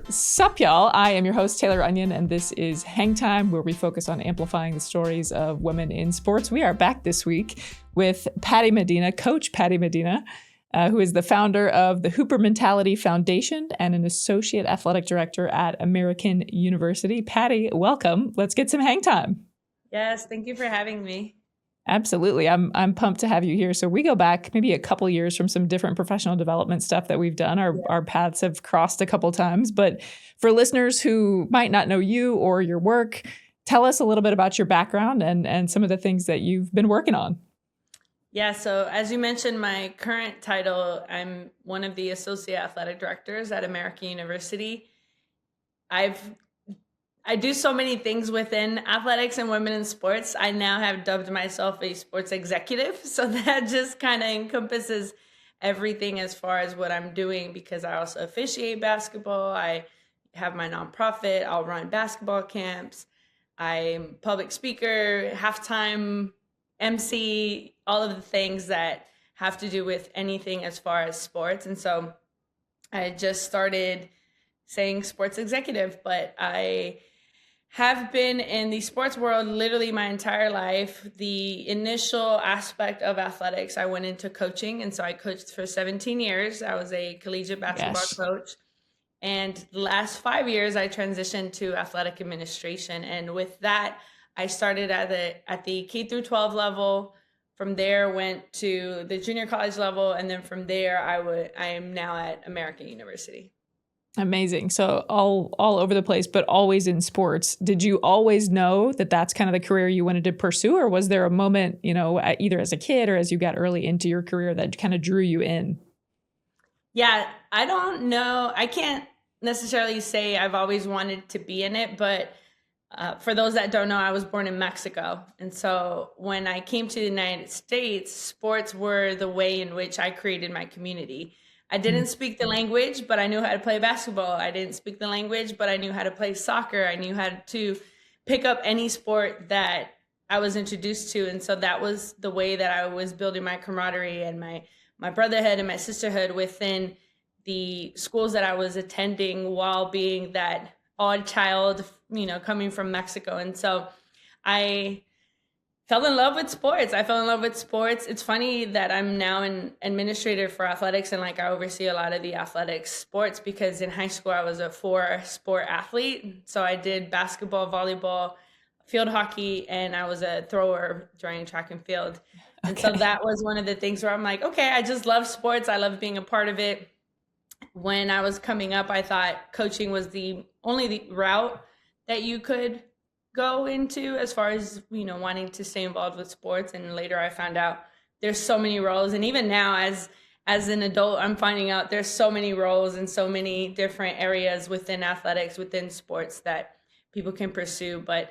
Sup, y'all. I am your host, Tayler Onion, and this is Hang Time, where we focus on amplifying the stories of women in sports. We are back this week with Patty Medina, Coach Patty Medina, who is the founder of the Hooper Mentality Foundation and an associate athletic director at American University. Patty, welcome. Let's get some hang time. Yes, thank you for having me. Absolutely. I'm pumped to have you here. So we go back maybe a couple years from some different professional development stuff that we've done. Our paths have crossed a couple times. But for listeners who might not know you or your work, tell us a little bit about your background and some of the things that you've been working on. Yeah, so as you mentioned, my current title, I'm one of the associate athletic directors at American University. I do so many things within athletics and women in sports. I now have dubbed myself a sports executive. So that just kind of encompasses everything as far as what I'm doing, because I also officiate basketball. I have my nonprofit. I'll run basketball camps. I'm public speaker, halftime MC, all of the things that have to do with anything as far as sports. And so I just started saying sports executive, but I have been in the sports world literally my entire life. The initial aspect of athletics, I went into coaching. And so I coached for 17 years. I was a collegiate basketball coach. And the last 5 years, I transitioned to athletic administration. And with that, I started at the K through 12 level. From there, went to the junior college level. And then from there, I am now at American University. Amazing. So all over the place, but always in sports. Did you always know that that's kind of the career you wanted to pursue? Or was there a moment, either as a kid or as you got early into your career that kind of drew you in? Yeah, I don't know. I can't necessarily say I've always wanted to be in it, but for those that don't know, I was born in Mexico. And so when I came to the United States, sports were the way in which I created my community. I didn't speak the language, but I knew how to play basketball. I didn't speak the language, but I knew how to play soccer. I knew how to pick up any sport that I was introduced to. And so that was the way that I was building my camaraderie and my brotherhood and my sisterhood within the schools that I was attending, while being that odd child, coming from Mexico. And so I fell in love with sports. It's funny that I'm now an administrator for athletics, and I oversee a lot of the athletics sports, because in high school I was a 4-sport athlete. So I did basketball, volleyball, field hockey, and I was a thrower during track and field. Okay. And so that was one of the things where I'm like, okay, I just love sports. I love being a part of it. When I was coming up, I thought coaching was the only route that you could go into as far as, wanting to stay involved with sports. And later I found out there's so many roles. And even now as an adult, I'm finding out there's so many roles and so many different areas within athletics, within sports, that people can pursue. But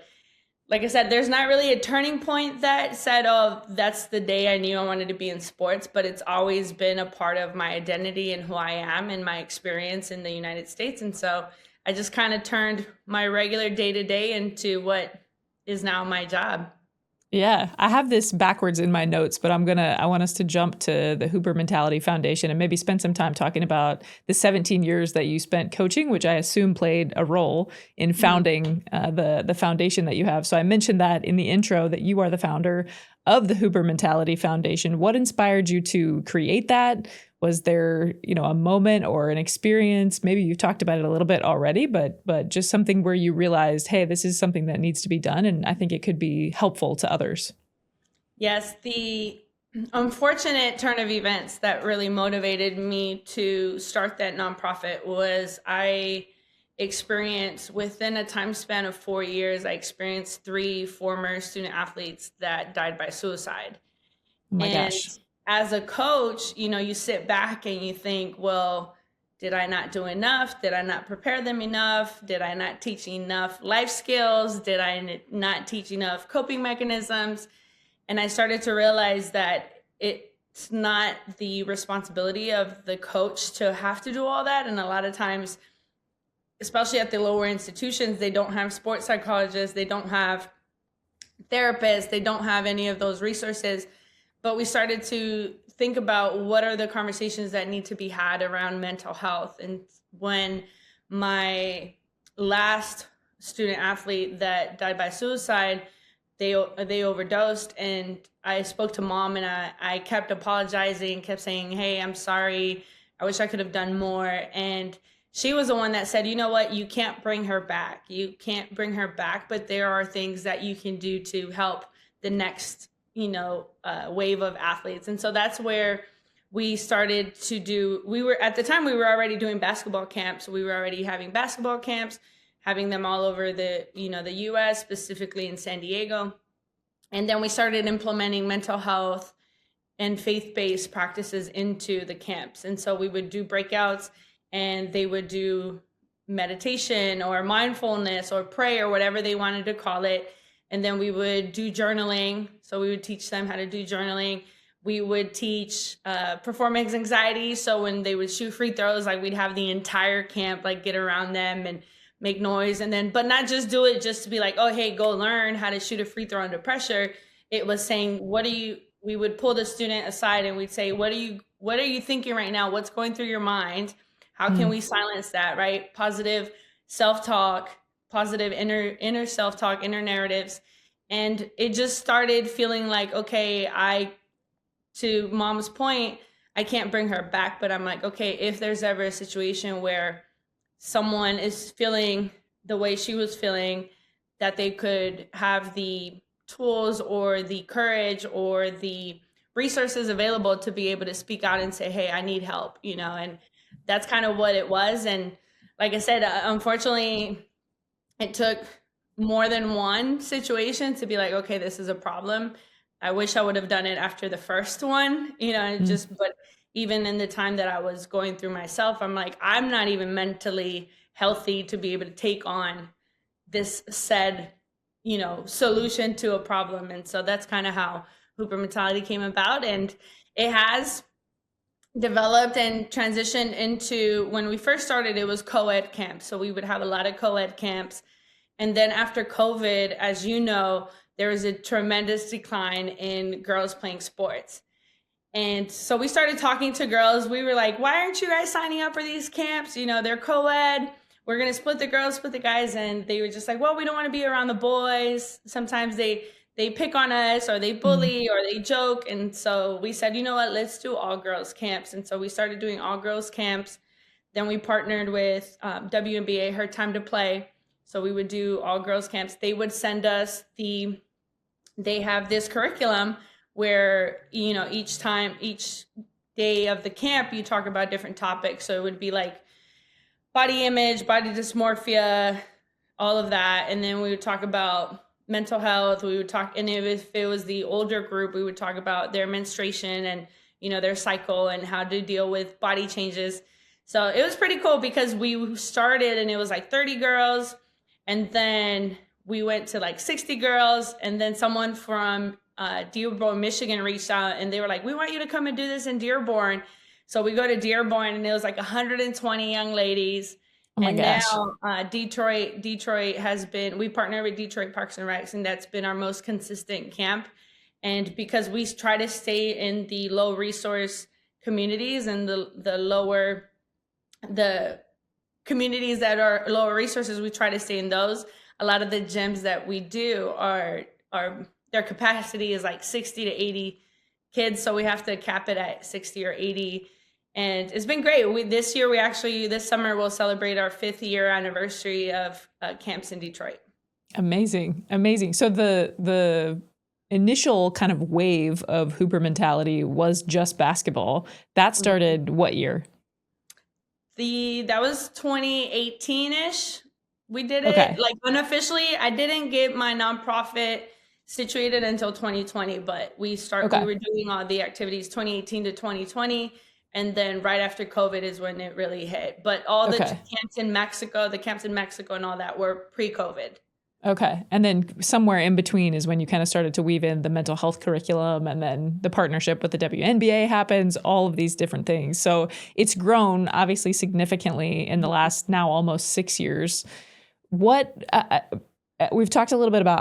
like I said, there's not really a turning point that said, oh, that's the day I knew I wanted to be in sports, but it's always been a part of my identity and who I am and my experience in the United States. And so I just kind of turned my regular day-to-day into what is now my job. Yeah, I have this backwards in my notes, but I want us to jump to the Hooper Mentality Foundation and maybe spend some time talking about the 17 years that you spent coaching, which I assume played a role in founding the foundation that you have. So I mentioned that in the intro, that you are the founder of the Hooper Mentality Foundation. What inspired you to create that? Was there, a moment or an experience? Maybe you've talked about it a little bit already, but just something where you realized, hey, this is something that needs to be done, and I think it could be helpful to others. Yes, the unfortunate turn of events that really motivated me to start that nonprofit was I experienced, within a time span of 4 years, I experienced 3 former student athletes that died by suicide. Oh my gosh. As a coach, you sit back and you think, well, did I not do enough? Did I not prepare them enough? Did I not teach enough life skills? Did I not teach enough coping mechanisms? And I started to realize that it's not the responsibility of the coach to have to do all that. And a lot of times, especially at the lower institutions, they don't have sports psychologists, they don't have therapists, they don't have any of those resources. But we started to think about what are the conversations that need to be had around mental health. And when my last student athlete that died by suicide, they overdosed, and I spoke to mom, and I kept apologizing, kept saying, hey, I'm sorry, I wish I could have done more. And she was the one that said, you know what, you can't bring her back, but there are things that you can do to help the next wave of athletes. And so that's where we started to do, at the time we were already doing basketball camps. We were already having basketball camps, having them all over the US, specifically in San Diego. And then we started implementing mental health and faith-based practices into the camps. And so we would do breakouts, and they would do meditation or mindfulness or pray or whatever they wanted to call it. And then we would do journaling. So we would teach them how to do journaling. We would teach performance anxiety. So when they would shoot free throws, like we'd have the entire camp like get around them and make noise, and then, but not just do it just to be like, oh, hey, go learn how to shoot a free throw under pressure. It was saying, we would pull the student aside and we'd say, what are you thinking right now? What's going through your mind? How can we silence that, right? Positive self-talk, positive inner self-talk, inner narratives. And it just started feeling like, okay, to mom's point, I can't bring her back, but I'm like, okay, if there's ever a situation where someone is feeling the way she was feeling, that they could have the tools or the courage or the resources available to be able to speak out and say, hey, I need help, and that's kind of what it was. And like I said, unfortunately, it took more than one situation to be like, okay, this is a problem. I wish I would have done it after the first one, but even in the time that I was going through myself, I'm like, I'm not even mentally healthy to be able to take on this said, solution to a problem. And so that's kind of how Hooper Mentality came about. And it has developed and transitioned into, when we first started, it was co-ed camps. So we would have a lot of co-ed camps. And then after COVID, as you know, there was a tremendous decline in girls playing sports. And so we started talking to girls. We were like, why aren't you guys signing up for these camps? They're co-ed. We're going to split the girls, split the guys. And they were just like, well, we don't want to be around the boys. Sometimes they pick on us, or they bully, or they joke. And so we said, you know what, let's do all girls camps. And so we started doing all girls camps. Then we partnered with WNBA, Her Time to Play. So we would do all girls camps. They would send us they have this curriculum where, each day of the camp, you talk about different topics. So it would be like body image, body dysmorphia, all of that. And then we would talk about mental health. We would talk, and if it was the older group, we would talk about their menstruation and, their cycle and how to deal with body changes. So it was pretty cool because we started and it was like 30 girls. And then we went to like 60 girls. And then someone from Dearborn, Michigan reached out, and they were like, we want you to come and do this in Dearborn. So we go to Dearborn, and it was like 120 young ladies. Oh my gosh. Now Detroit has been, we partner with Detroit Parks and Recs, and that's been our most consistent camp. And because we try to stay in the low resource communities and the communities that are lower resources, we try to stay in those. A lot of the gyms that we do are their capacity is like 60 to 80 kids. So we have to cap it at 60 or 80. And it's been great. This summer, we'll celebrate our 5th year anniversary of camps in Detroit. Amazing. Amazing. So the initial kind of wave of Hooper Mentality was just basketball. That started what year? That was 2018-ish. We did it like unofficially. I didn't get my nonprofit situated until 2020, but we were doing all the activities 2018 to 2020. And then right after COVID is when it really hit. But all the camps in Mexico and all that were pre-COVID. Okay. And then somewhere in between is when you kind of started to weave in the mental health curriculum, and then the partnership with the WNBA happens, all of these different things. So it's grown obviously significantly in the last now almost 6 years. We've talked a little bit about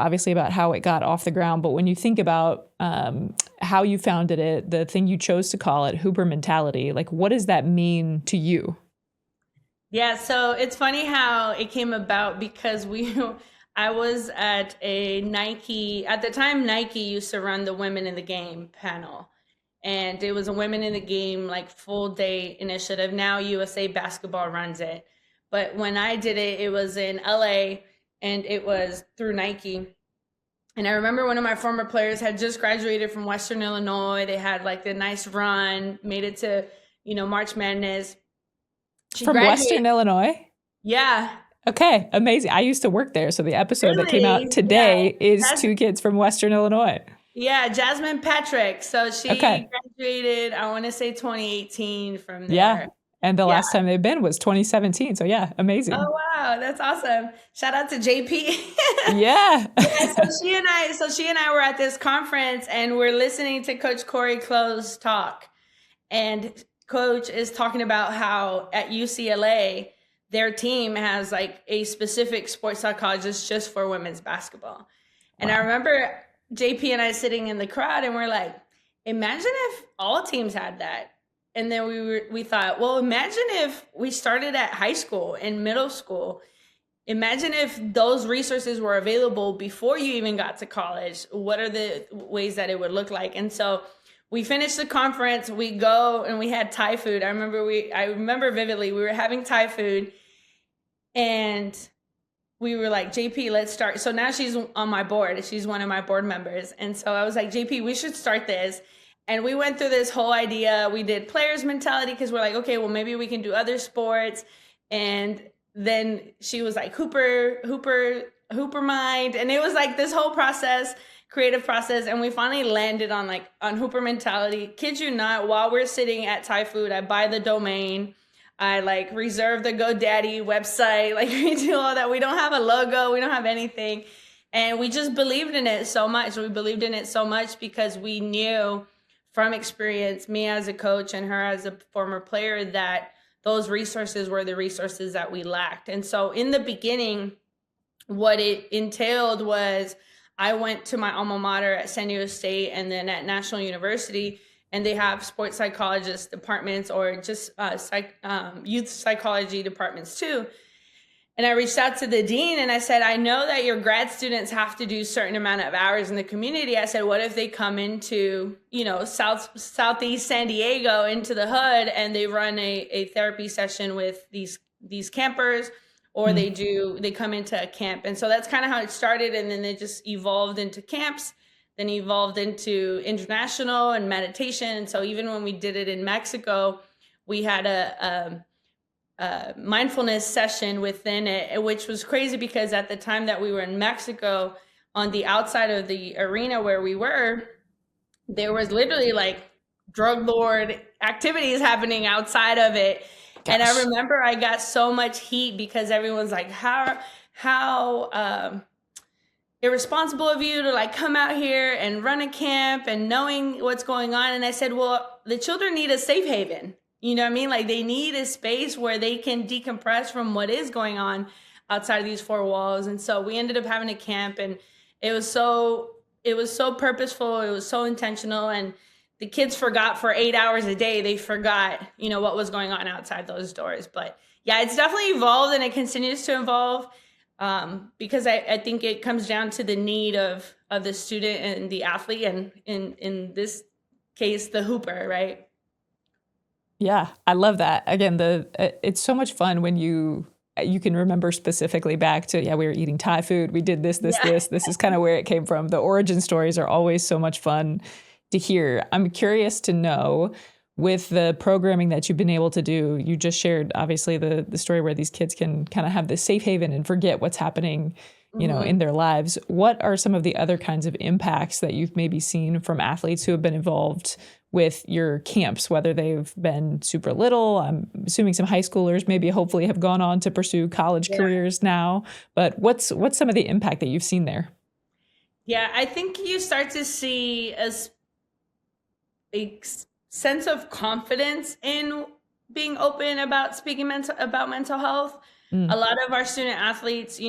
how it got off the ground, but when you think about how you founded it, the thing you chose to call it, Hooper Mentality, like what does that mean to you? Yeah, so it's funny how it came about because I was at a Nike, at the time Nike used to run the Women in the Game panel. And it was a Women in the Game like full day initiative. Now USA Basketball runs it. But when I did it, it was in LA and it was through Nike. And I remember one of my former players had just graduated from Western Illinois. They had like the nice run, made it to, March Madness. She From Western graduated. Illinois? Yeah, Okay, amazing. I used to work there, so the episode that came out really. Yeah. today is That's two kids from Western Illinois. yeah, Jasmine Patrick. So she Okay. graduated, I want to say 2018 from Yeah. there. And the Yeah. last time they've been was 2017. So yeah, Oh amazing. wow, that's awesome. Shout out to JP. Yeah. Yeah, so she and I were at this conference and we're listening to Coach Corey Close talk. And Coach is talking about how at UCLA their team has like a specific sports psychologist just for women's basketball. And I Wow. remember JP and I sitting in the crowd and we're like, imagine if all teams had that. And then we thought, well, imagine if we started at high school and middle school. Imagine if those resources were available before you even got to college. What are the ways that it would look like? And so we finished the conference, we go and we had Thai food. I remember vividly, we were having Thai food and we were like, JP, let's start. So now she's on my board. She's one of my board members. And so I was like, JP, we should start this. And we went through this whole idea. We did players mentality because we're like, okay, well, maybe we can do other sports. And then she was like, Hooper mind. And it was like this whole process, creative process. And we finally landed on Hooper mentality. Kid you not, while we're sitting at Thai food, I buy the domain. I like reserve the GoDaddy website. Like we do all that. We don't have a logo. We don't have anything. And we just believed in it so much. We believed in it so much because we knew from experience, me as a coach and her as a former player, that those resources were the resources that we lacked. And so in the beginning, what it entailed was I went to my alma mater at San Diego State and then at National University, and they have sports psychologist departments or just youth psychology departments too. And I reached out to the dean and I said, I know that your grad students have to do a certain amount of hours in the community. I said, what if they come into, Southeast San Diego into the hood and they run a therapy session with these campers, or Mm. they come into a camp. And so that's kind of how it started. And then it just evolved into camps, then evolved into international and meditation. And so even when we did it in Mexico, we had a mindfulness session within it, which was crazy because at the time that we were in Mexico, on the outside of the arena where we were, there was literally like drug lord activities happening outside of it. And I Gosh. remember I got so much heat because everyone's like, how irresponsible of you to like come out here and run a camp and knowing what's going on. And I said, well, the children need a safe haven. You know what I mean? Like they need a space where they can decompress from what is going on outside of these four walls. And so we ended up having a camp, and it was so purposeful. It was so intentional. And the kids forgot for 8 hours a day. They forgot, what was going on outside those doors. But yeah, it's definitely evolved and it continues to evolve because I think it comes down to the need of the student and the athlete, and in this case, the hooper, right? Yeah, I love that. Again, it's so much fun when you can remember specifically back to, yeah, we were eating Thai food. We did this, this, Yeah. this. This is kind of where it came from. The origin stories are always so much fun to hear. I'm curious to know, with the programming that you've been able to do, you just shared obviously the story where these kids can kind of have this safe haven and forget what's happening, in their lives. What are some of the other kinds of impacts that you've maybe seen from athletes who have been involved with your camps, whether they've been super little? I'm assuming some high schoolers maybe hopefully have gone on to pursue college Yeah. careers now, but what's some of the impact that you've seen there? Yeah, I think you start to see a sense of confidence in being open about speaking about mental health. Mm. A lot of our student athletes,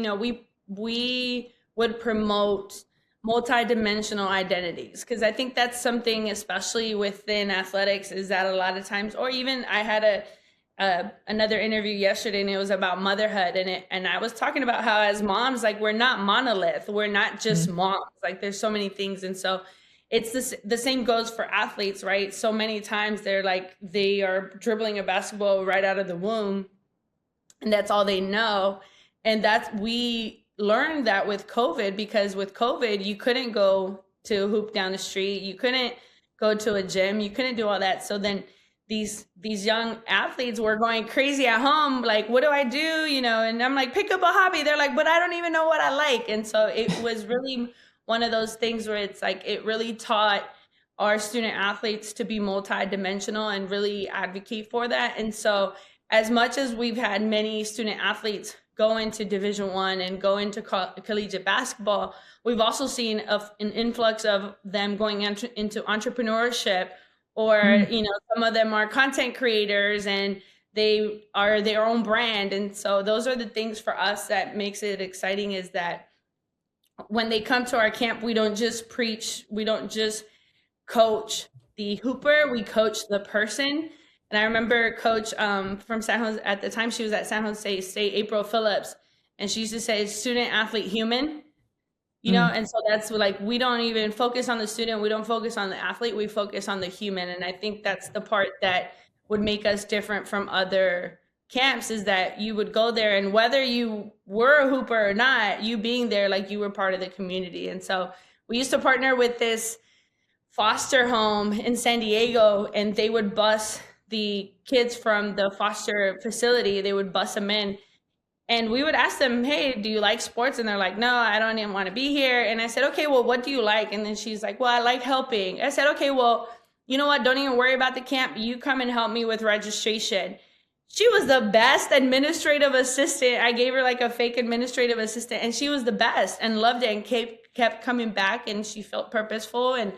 we would promote multidimensional identities, because I think that's something, especially within athletics, is that a lot of times, or even I had another interview yesterday, and it was about motherhood, and I was talking about how as moms, like, we're not monolith, we're not just Mm. moms, like there's so many things. And so it's this, the same goes for athletes, right? So many times they're like, they are dribbling a basketball right out of the womb, and that's all they know. And that's, we learned that with COVID, because with COVID you couldn't go to hoop down the street, you couldn't go to a gym, you couldn't do all that. So then these young athletes were going crazy at home, like, what do I do, and I'm like, pick up a hobby. They're like, but I don't even know what I like. And so it was really one of those things where it's like, it really taught our student athletes to be multidimensional and really advocate for that. And so as much as we've had many student athletes go into Division I and go into collegiate basketball, we've also seen an influx of them going into entrepreneurship, or Mm. some of them are content creators and they are their own brand. And so those are the things for us that makes it exciting, is that when they come to our camp, we don't just preach, we don't just coach the hooper, we coach the person. And I remember coach from San Jose, at the time she was at San Jose State, April Phillips, and she used to say student athlete human, Mm. and so that's like, we don't even focus on the student, we don't focus on the athlete, we focus on the human. And I think that's the part that would make us different from other camps, is that you would go there, and whether you were a hooper or not, you being there, like, you were part of the community. And so we used to partner with this foster home in San Diego, and they would bus the kids from the foster facility, they would bus them in, and we would ask them, hey, do you like sports? And they're like, no, I don't even want to be here. And I said, okay, well, what do you like? And then she's like, well, I like helping. I said, okay, well, you know what? Don't even worry about the camp. You come and help me with registration. She was the best administrative assistant. I gave her like a fake administrative assistant, and she was the best and loved it, and kept coming back, and she felt purposeful. And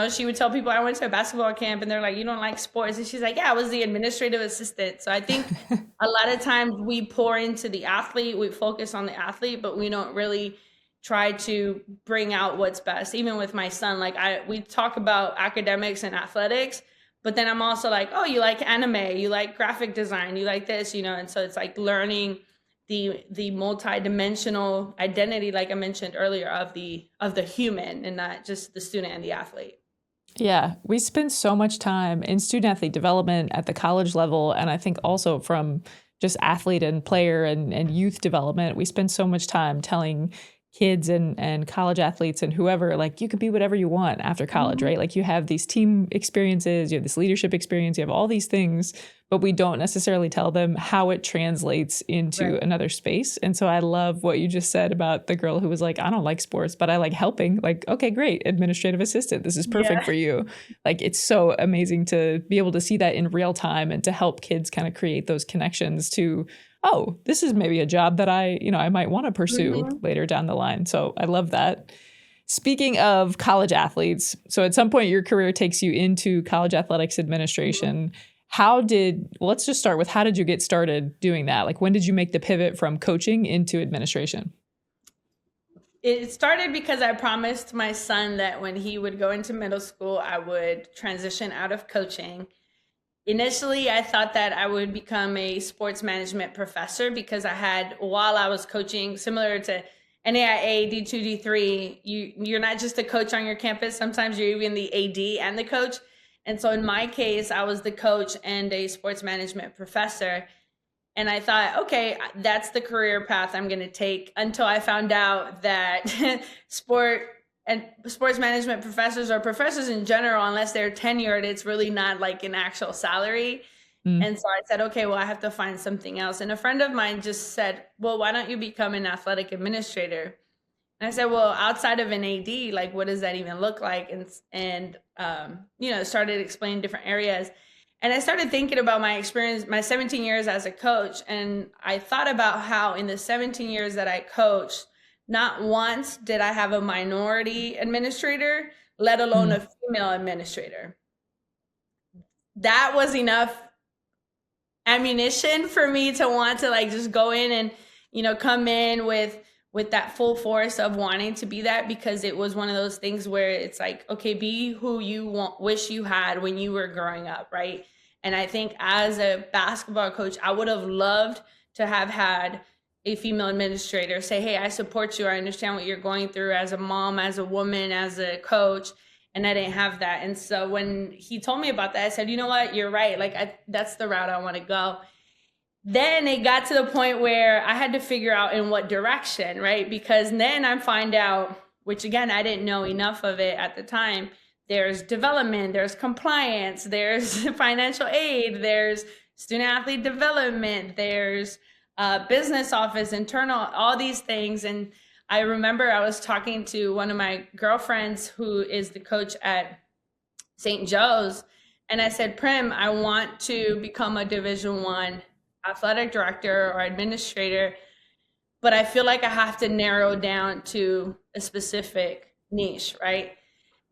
she would tell people, I went to a basketball camp, and they're like, you don't like sports? And she's like, yeah, I was the administrative assistant. So I think a lot of times we pour into the athlete, we focus on the athlete, but we don't really try to bring out what's best. Even with my son, like, we talk about academics and athletics, but then I'm also like, oh, you like anime, you like graphic design, you like this, and so it's like learning the multi-dimensional identity, like I mentioned earlier, of the human, and not just the student and the athlete. Yeah, we spend so much time in student athlete development at the college level. And I think also from just athlete and player and youth development, we spend so much time telling kids and college athletes and whoever, like, you can be whatever you want after college, Mhm. right? Like, you have these team experiences, you have this leadership experience, you have all these things, but we don't necessarily tell them how it translates into Right. another space. And so I love what you just said about the girl who was like, I don't like sports, but I like helping. Like, okay, great. Administrative assistant. This is perfect Yeah. for you. Like, it's so amazing to be able to see that in real time and to help kids kind of create those connections to, oh, this is maybe a job that I might want to pursue Mhm. later down the line. So I love that. Speaking of college athletes, so at some point your career takes you into college athletics administration. Let's just start with, how did you get started doing that? Like, when did you make the pivot from coaching into administration? It started because I promised my son that when he would go into middle school, I would transition out of coaching. Initially, I thought that I would become a sports management professor, because while I was coaching, similar to NAIA, D2, D3, you're not just a coach on your campus. Sometimes you're even the AD and the coach. And so in my case, I was the coach and a sports management professor. And I thought, okay, that's the career path I'm going to take, until I found out that sports management professors, or professors in general, unless they're tenured, it's really not like an actual salary. Mm. And so I said, okay, well, I have to find something else. And a friend of mine just said, well, why don't you become an athletic administrator? And I said, well, outside of an AD, like, what does that even look like? And started explaining different areas. And I started thinking about my experience, my 17 years as a coach. And I thought about how in the 17 years that I coached, not once did I have a minority administrator, let alone Mm. a female administrator. That was enough ammunition for me to want to, like, just go in and, come in with that full force of wanting to be that, because it was one of those things where it's like, okay, be who you wish you had when you were growing up, right? And I think as a basketball coach, I would have loved to have had a female administrator say, hey, I support you. I understand what you're going through as a mom, as a woman, as a coach. And I didn't have that. And so when he told me about that, I said, you know what, you're right. Like, that's the route I want to go. Then it got to the point where I had to figure out in what direction, right? Because then I find out, which again, I didn't know enough of it at the time. There's development, there's compliance, there's financial aid, there's student athlete development, there's business office, internal, all these things. And I remember I was talking to one of my girlfriends who is the coach at St. Joe's. And I said, Prim, I want to become a Division I athletic director or administrator, but I feel like I have to narrow down to a specific niche, right?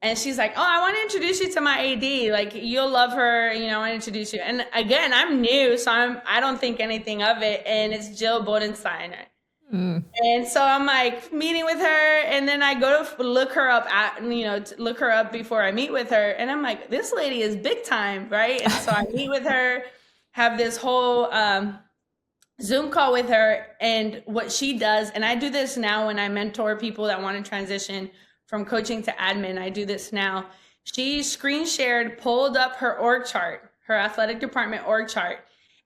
And she's like, oh, I want to introduce you to my AD. Like, you'll love her. You know, I want to introduce you. And again, I'm new, so I don't think anything of it. And it's Jill Bodenstein. And so I'm like meeting with her, and then I go to look her up look her up before I meet with her. And I'm like, this lady is big time, right? And so I meet with her, have this whole Zoom call with her, and what she does, and I do this now when I mentor people that want to transition from coaching to admin, I do this now. She screen shared, pulled up her org chart, her athletic department org chart,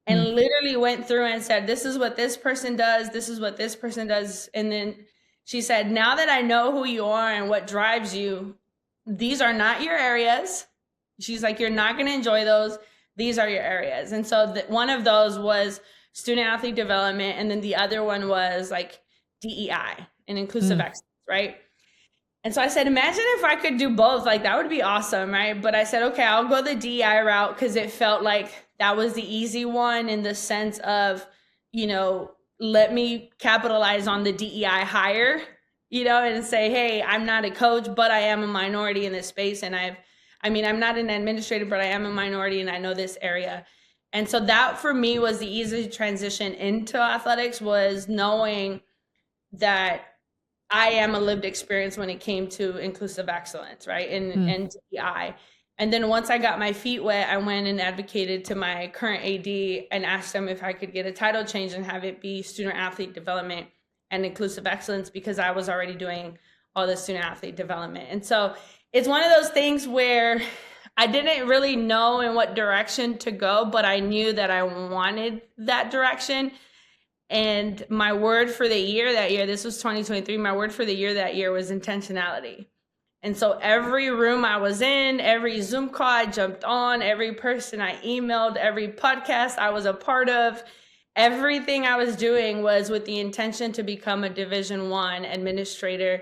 and literally went through and said, this is what this person does, this is what this person does. And then she said, now that I know who you are and what drives you, these are not your areas. She's like, you're not going to enjoy those. These are your areas. And so one of those was student athlete development. And then the other one was like DEI and inclusive excellence, right? And so I said, imagine if I could do both, like that would be awesome, right? But I said, okay, I'll go the DEI route because it felt like that was the easy one in the sense of, you know, let me capitalize on the DEI hire, you know, and say, hey, I'm not a coach, but I am a minority in this space. And I'm not an administrator, but I am a minority and I know this area. And so that for me was the easy transition into athletics, was knowing that I am a lived experience when it came to inclusive excellence, right? And DEI. And then once I got my feet wet, I went and advocated to my current AD and asked them if I could get a title change and have it be student athlete development and inclusive excellence, because I was already doing all the student athlete development. And so it's one of those things where I didn't really know in what direction to go, but I knew that I wanted that direction. And my word for the year that year, this was 2023, my word for the year that year was intentionality. And so every room I was in, every Zoom call I jumped on, every person I emailed, every podcast I was a part of, everything I was doing was with the intention to become a Division I administrator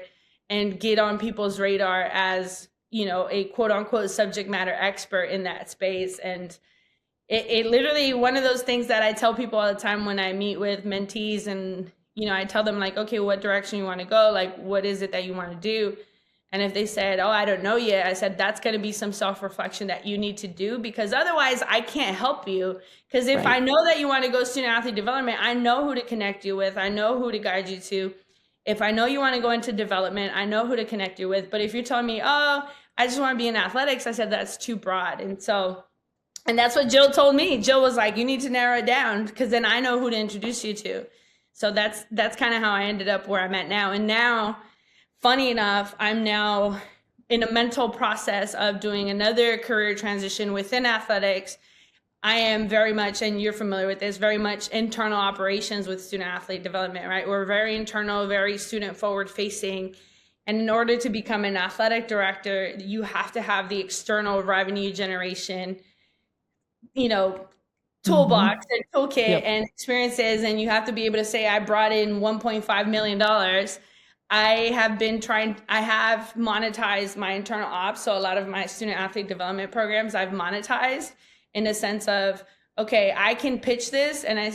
and get on people's radar as, you know, a quote unquote subject matter expert in that space. And it literally, one of those things that I tell people all the time when I meet with mentees, and, you know, I tell them like, okay, what direction you want to go? Like, what is it that you want to do? And if they said, oh, I don't know yet, I said, that's going to be some self-reflection that you need to do, because otherwise I can't help you. Because if I know that you want to go student athlete development, I know who to connect you with. I know who to guide you to. If I know you want to go into development, I know who to connect you with. But if you're telling me, oh, I just want to be in athletics, I said, that's too broad. And that's what Jill told me. Jill was like, you need to narrow it down, because then I know who to introduce you to. So that's kind of how I ended up where I'm at now. And now, funny enough, I'm now in a mental process of doing another career transition within athletics. I am very much, and you're familiar with this, very much internal operations with student athlete development, right? We're very internal, very student forward facing. And in order to become an athletic director, you have to have the external revenue generation, you know, toolbox and toolkit and experiences. And you have to be able to say, I brought in $1.5 million. I have monetized my internal ops. So a lot of my student athlete development programs I've monetized in a sense of, okay, I can pitch this. And I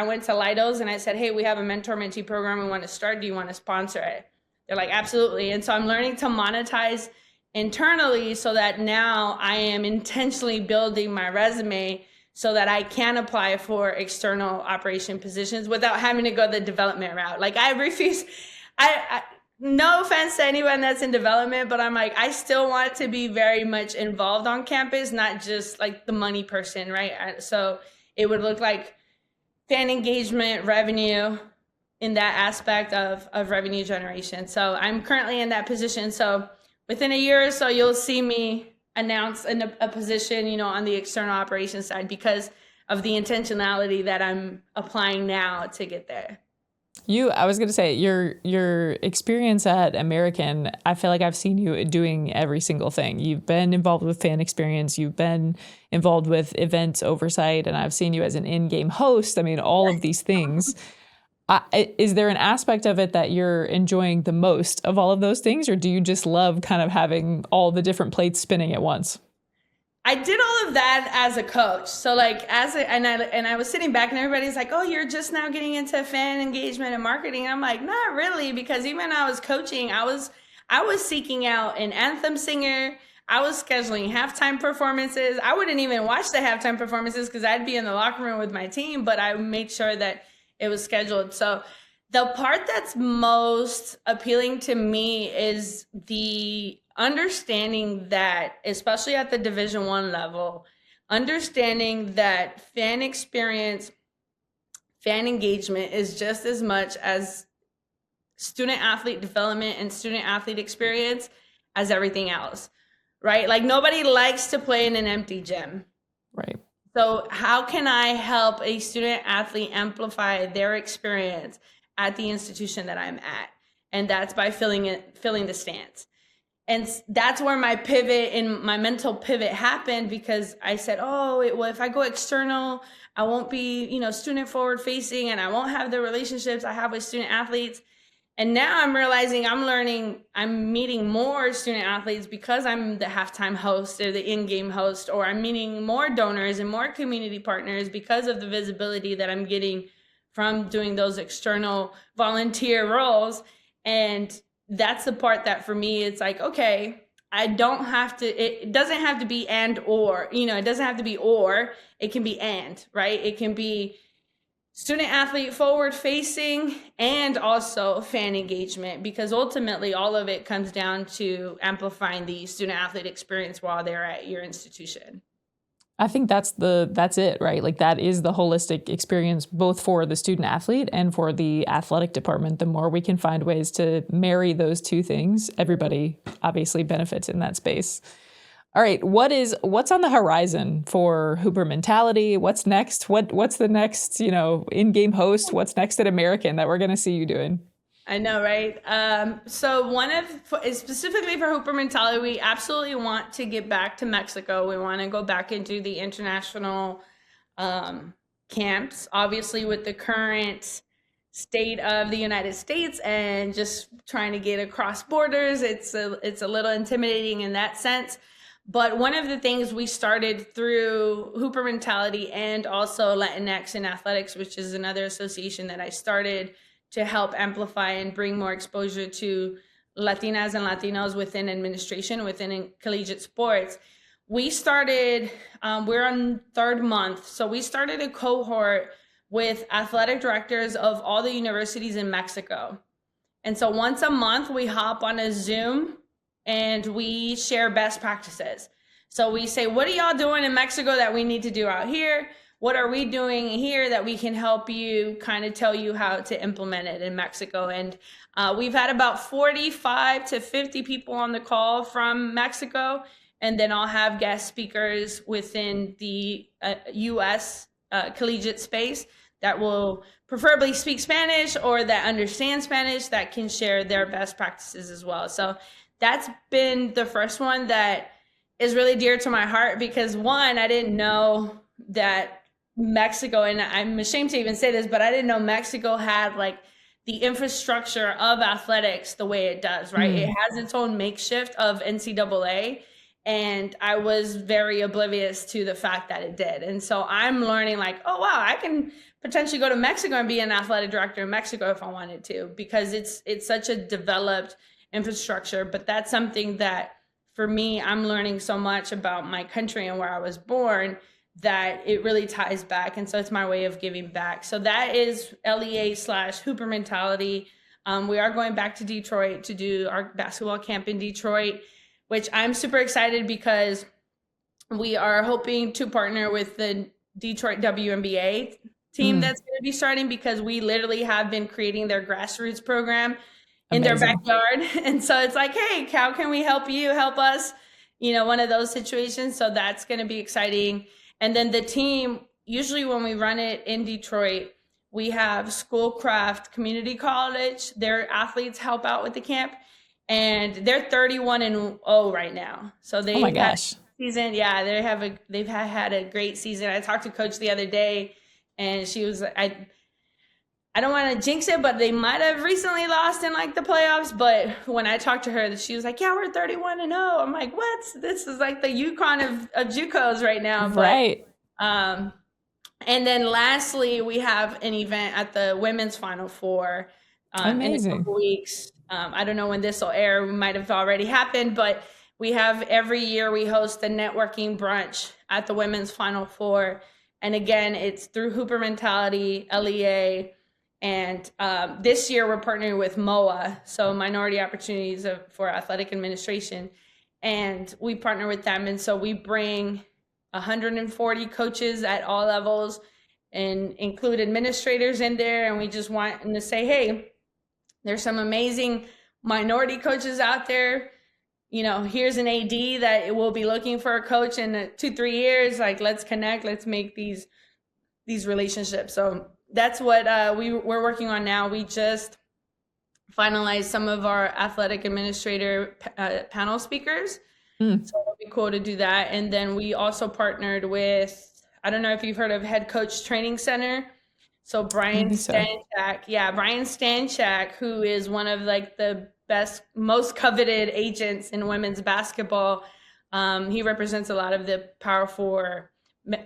went to Lidos and I said, hey, we have a mentor mentee program we want to start. Do you want to sponsor it? They're like, absolutely. And so I'm learning to monetize internally so that now I am intentionally building my resume so that I can apply for external operation positions without having to go the development route. Like I refuse. no offense to anyone that's in development, but I'm like, I still want to be very much involved on campus, not just like the money person, right? So it would look like fan engagement, revenue in that aspect of revenue generation. So I'm currently in that position. So within a year or so, you'll see me announce a position, on the external operations side because of the intentionality that I'm applying now to get there. I was going to say your experience at American, I feel like I've seen you doing every single thing. You've been involved with fan experience, you've been involved with events oversight, and I've seen you as an in-game host. I mean, all of these things. Is there an aspect of it that you're enjoying the most of all of those things, or do you just love kind of having all the different plates spinning at once? I did all of that as a coach. So like and I was sitting back and everybody's like, "Oh, you're just now getting into fan engagement and marketing." And I'm like, "Not really," because even when I was coaching, I was seeking out an anthem singer. I was scheduling halftime performances. I wouldn't even watch the halftime performances because I'd be in the locker room with my team, but I made sure that it was scheduled. So the part that's most appealing to me is the understanding that, especially at the Division I level, understanding that fan experience, fan engagement is just as much as student athlete development and student athlete experience as everything else, right? Like nobody likes to play in an empty gym. Right. So how can I help a student athlete amplify their experience at the institution that I'm at? And that's by filling the stands. And that's where my pivot and my mental pivot happened, because I said, well, if I go external, I won't be, student forward facing, and I won't have the relationships I have with student athletes. And now I'm realizing I'm meeting more student athletes because I'm the halftime host or the in-game host, or I'm meeting more donors and more community partners because of the visibility that I'm getting from doing those external volunteer roles. And that's the part that for me, it's like, okay, it doesn't have to be and or, it doesn't have to be or, it can be and, right? It can be student athlete forward facing and also fan engagement, because ultimately all of it comes down to amplifying the student athlete experience while they're at your institution. I think that's it, right? Like that is the holistic experience, both for the student athlete and for the athletic department. The more we can find ways to marry those two things, everybody obviously benefits in that space. All right, what's on the horizon for Hooper Mentality? What's next? What's the next, in-game host? What's next at American that we're going to see you doing? I know, right? So specifically for Hooper Mentality, we absolutely want to get back to Mexico. We want to go back and do the international camps, obviously with the current state of the United States and just trying to get across borders. It's a little intimidating in that sense. But one of the things we started through Hooper Mentality and also Latinx in Athletics, which is another association that I started to help amplify and bring more exposure to Latinas and Latinos within administration, within collegiate sports. We started, we're on third month, so we started a cohort with athletic directors of all the universities in Mexico. And so once a month, we hop on a Zoom and we share best practices. So we say, what are y'all doing in Mexico that we need to do out here? What are we doing here that we can help you, kind of tell you how to implement it in Mexico? And we've had about 45 to 50 people on the call from Mexico. And then I'll have guest speakers within the U.S. Collegiate space that will preferably speak Spanish or that understand Spanish, that can share their best practices as well. So that's been the first one that is really dear to my heart, because one, I didn't know that Mexico, and I'm ashamed to even say this, but I didn't know Mexico had like the infrastructure of athletics the way it does, right? It has its own makeshift of NCAA, and I was very oblivious to the fact that it did. And so I'm learning like, oh wow, I can potentially go to Mexico and be an athletic director in Mexico if I wanted to, because it's such a developed infrastructure. But that's something that for me, I'm learning so much about my country and where I was born that it really ties back. And so it's my way of giving back. So that is LEA/Hooper Mentality. We are going back to Detroit to do our basketball camp in Detroit, which I'm super excited because we are hoping to partner with the Detroit WNBA team that's going to be starting, because we literally have been creating their grassroots program in their backyard. And so it's like, hey, how can we help you? Help us, one of those situations. So that's going to be exciting. And then the team, usually when we run it in Detroit, we have Schoolcraft Community College. Their athletes help out with the camp, and they're 31-0 right now. So they, oh my gosh, season. Yeah, they've had a great season. I talked to Coach the other day, and she was, I don't want to jinx it, but they might have recently lost in like the playoffs. But when I talked to her, she was like, yeah, we're 31-0. I'm like, what? This is like the UConn of JUCOs right now. But, right. And then lastly, we have an event at the women's Final Four in a couple weeks. I don't know when this will air. It might have already happened, but we have every year we host a networking brunch at the women's Final Four. And again, it's through Hooper Mentality, LEA. And this year we're partnering with MOA, so Minority Opportunities for Athletic Administration. And we partner with them. And so we bring 140 coaches at all levels and include administrators in there. And we just want them to say, hey, there's some amazing minority coaches out there. Here's an AD that will be looking for a coach in 2-3 years. Like, let's connect, let's make these relationships. So that's what we're working on now. We just finalized some of our athletic administrator panel speakers. So it'll be cool to do that. And then we also partnered with, I don't know if you've heard of Head Coach Training Center. So Brian Stanchak, who is one of like the best, most coveted agents in women's basketball. He represents a lot of the Power 4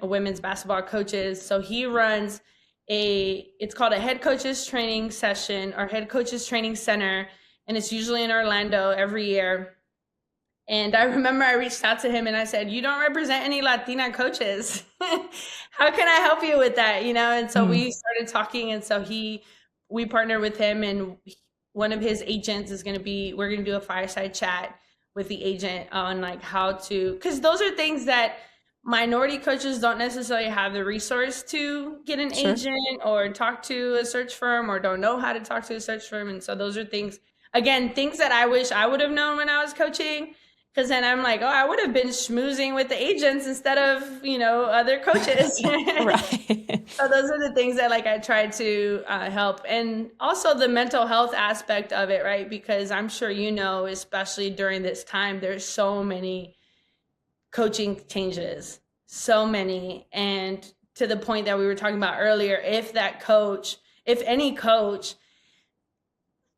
women's basketball coaches. So he runs it's called a Head Coaches Training Session or Head Coaches Training Center. And it's usually in Orlando every year. And I remember I reached out to him and I said, you don't represent any Latina coaches. How can I help you with that? And so we started talking. And so we partnered with him, and one of his agents we're going to do a fireside chat with the agent on like how to, because those are things that minority coaches don't necessarily have the resource to get an agent or talk to a search firm, or don't know how to talk to a search firm. And so those are things that I wish I would have known when I was coaching. Because then I'm like, I would have been schmoozing with the agents instead of, other coaches. Right. So those are the things that like I try to help. And also the mental health aspect of it, right? Because I'm sure especially during this time, there's so many coaching changes, so many. And to the point that we were talking about earlier, if any coach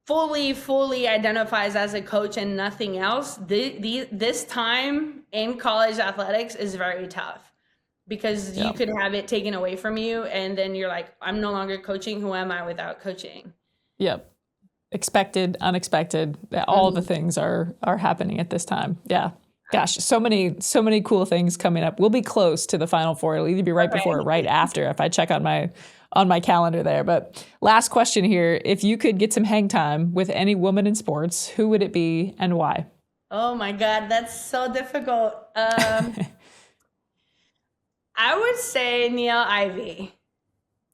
fully identifies as a coach and nothing else, this time in college athletics is very tough, because you could have it taken away from you, and then you're like, I'm no longer coaching. Who am I without coaching? Yep. Expected, unexpected, all the things are happening at this time. Yeah. Gosh, so many cool things coming up. We'll be close to the Final Four. It'll either be right before or right after if I check on my calendar there. But last question here. If you could get some hang time with any woman in sports, who would it be and why? Oh my God, that's so difficult. I would say Neil Ivey.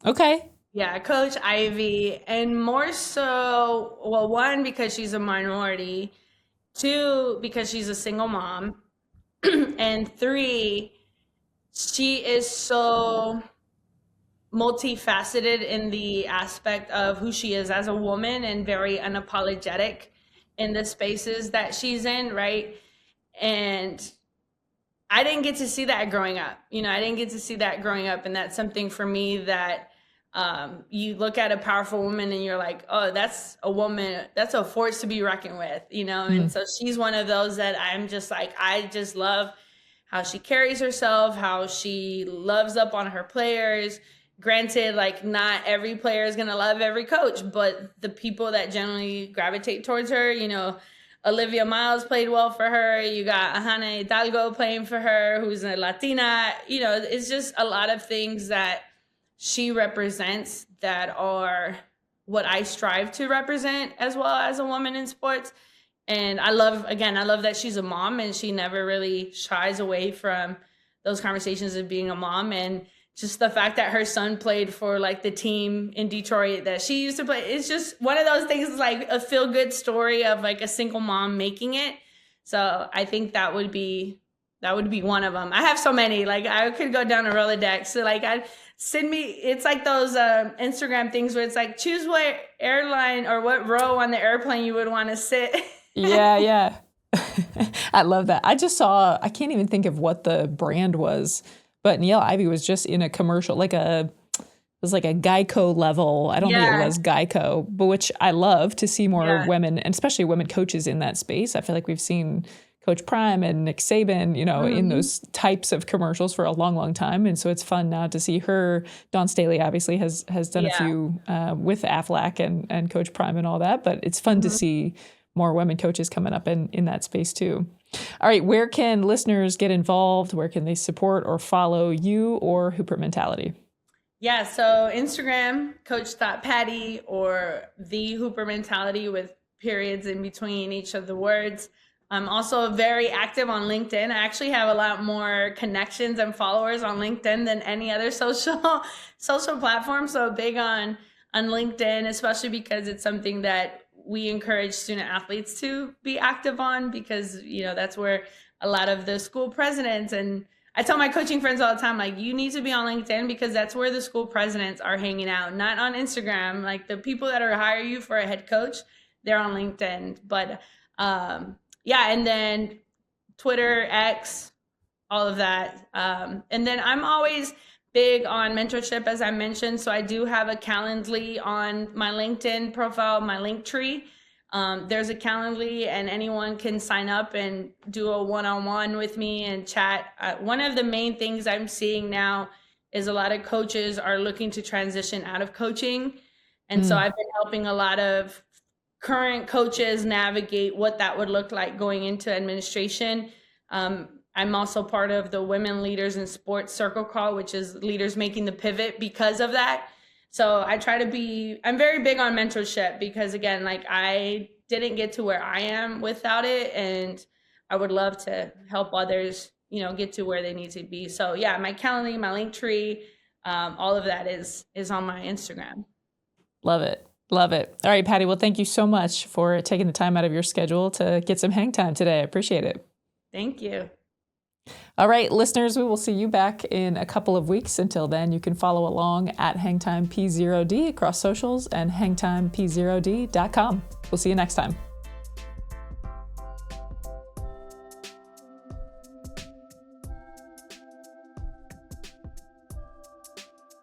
Okay. Yeah, Coach Ivey. And more so, well, one, because she's a minority. 2, because she's a single mom. And 3, she is so multifaceted in the aspect of who she is as a woman, and very unapologetic in the spaces that she's in, right? And I didn't get to see that growing up. And that's something for me that you look at a powerful woman and you're like, oh, that's a woman, that's a force to be reckoned with, And so she's one of those that I'm just like, I just love how she carries herself, how she loves up on her players. Granted, like not every player is going to love every coach, but the people that generally gravitate towards her, Olivia Miles played well for her. You got Hannah Hidalgo playing for her, who's a Latina. It's just a lot of things that she represents that are what I strive to represent as well as a woman in sports. And I love that she's a mom and she never really shies away from those conversations of being a mom. And just the fact that her son played for like the team in Detroit that she used to play, it's just one of those things, like a feel good story of like a single mom making it. So I think that would be one of them. I have so many, like I could go down a Rolodex. So like it's like those Instagram things where it's like, choose what airline or what row on the airplane you would want to sit. Yeah. I love that. I can't even think of what the brand was, but Niele Ivey was just in a commercial, it was like a Geico level. I don't think it was Geico, but which I love to see more women, and especially women coaches in that space. I feel like we've seen Coach Prime and Nick Saban, in those types of commercials for a long, long time. And so it's fun now to see her. Dawn Staley obviously has done a few with Aflac and Coach Prime and all that, but it's fun to see more women coaches coming up in that space too. All right, where can listeners get involved? Where can they support or follow you or Hooper Mentality? Yeah, so Instagram, coach.patty, or the Hooper Mentality with periods in between each of the words. I'm also very active on LinkedIn. I actually have a lot more connections and followers on LinkedIn than any other social platform. So big on LinkedIn, especially because it's something that we encourage student athletes to be active on, because that's where a lot of the school presidents, and I tell my coaching friends all the time, like, you need to be on LinkedIn because that's where the school presidents are hanging out, not on Instagram. Like the people that are hire you for a head coach, they're on LinkedIn. But and then Twitter, X, all of that. And then I'm always big on mentorship, as I mentioned. So I do have a Calendly on my LinkedIn profile, my Linktree. There's a Calendly and anyone can sign up and do a one-on-one with me and chat. One of the main things I'm seeing now is a lot of coaches are looking to transition out of coaching. And so I've been helping a lot of current coaches navigate what that would look like going into administration. I'm also part of the Women Leaders in Sports Circle Call, which is leaders making the pivot because of that. So I'm very big on mentorship because, again, like I didn't get to where I am without it. And I would love to help others, get to where they need to be. So yeah, my Calendly, my Linktree, all of that is on my Instagram. Love it. Love it. All right, Patty. Well, thank you so much for taking the time out of your schedule to get some hang time today. I appreciate it. Thank you. All right, listeners, we will see you back in a couple of weeks. Until then, you can follow along at HangTimeP0D across socials and hangtimep0d.com. We'll see you next time.